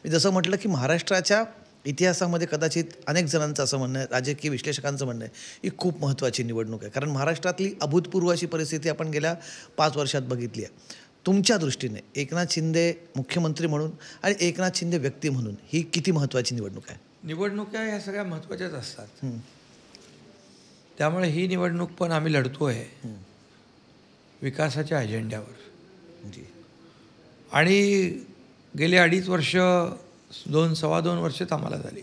मी जसं म्हटलं की महाराष्ट्राच्या इतिहासामध्ये कदाचित अनेक जणांचं असं म्हणणं आहे, राजकीय विश्लेषकांचं म्हणणं आहे, ही खूप महत्त्वाची निवडणूक आहे. कारण महाराष्ट्रातली अभूतपूर्व अशी परिस्थिती आपण गेल्या 5 वर्षात बघितली आहे. तुमच्या दृष्टीने एकनाथ शिंदे मुख्यमंत्री म्हणून आणि एकनाथ शिंदे व्यक्ती म्हणून ही किती महत्त्वाची निवडणूक आहे? निवडणुका ह्या सगळ्या महत्त्वाच्याच असतात. त्यामुळे ही निवडणूक पण आम्ही लढतो आहे विकासाच्या अजेंड्यावर. जी. आणि गेले 2.5 वर्ष, 2-2.25 वर्षच आम्हाला झाली.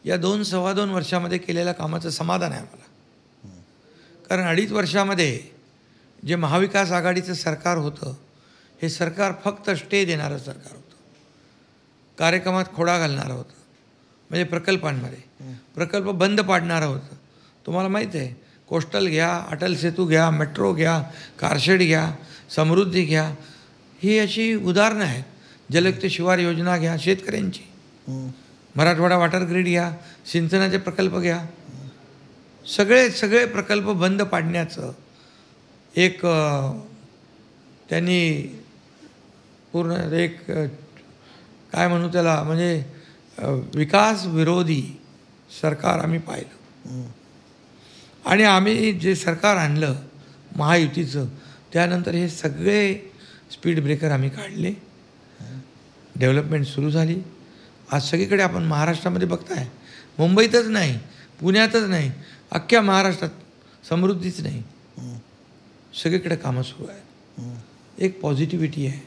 या 2-2.25 वर्षामध्ये केलेल्या कामाचं समाधान आहे आम्हाला. कारण 2.5 वर्षामध्ये जे महाविकास आघाडीचं सरकार होतं, हे सरकार फक्त स्टे देणारं सरकार होतं. कार्यक्रमात खोडा घालणारं होतं, म्हणजे प्रकल्पांमध्ये प्रकल्प बंद पाडणारं होतं. तुम्हाला माहीत आहे, कोस्टल घ्या, अटल सेतू घ्या, मेट्रो घ्या, कारशेड घ्या, समृद्धी घ्या, ही अशी उदाहरणं आहेत. जलयुक्त शिवार योजना घ्या शेतकऱ्यांची, मराठवाडा वॉटर ग्रीड घ्या, सिंचनाचे प्रकल्प घ्या, सगळे प्रकल्प बंद पाडण्याचं एक त्यांनी पूर्ण एक काय म्हणू त्याला, म्हणजे विकास विरोधी सरकार आम्ही पाहिलं. आणि आम्ही जे सरकार आणलं महायुतीचं, त्यानंतर हे सगळे स्पीड ब्रेकर आम्ही काढले, डेव्हलपमेंट सुरू झाली. आज सगळीकडे आपण महाराष्ट्रामध्ये बघताय, मुंबईतच नाही, पुण्यातच नाही, अख्ख्या महाराष्ट्रात समृद्धीच नाही, सगळीकडे कामं सुरू आहेत. एक पॉझिटिव्हिटी आहे.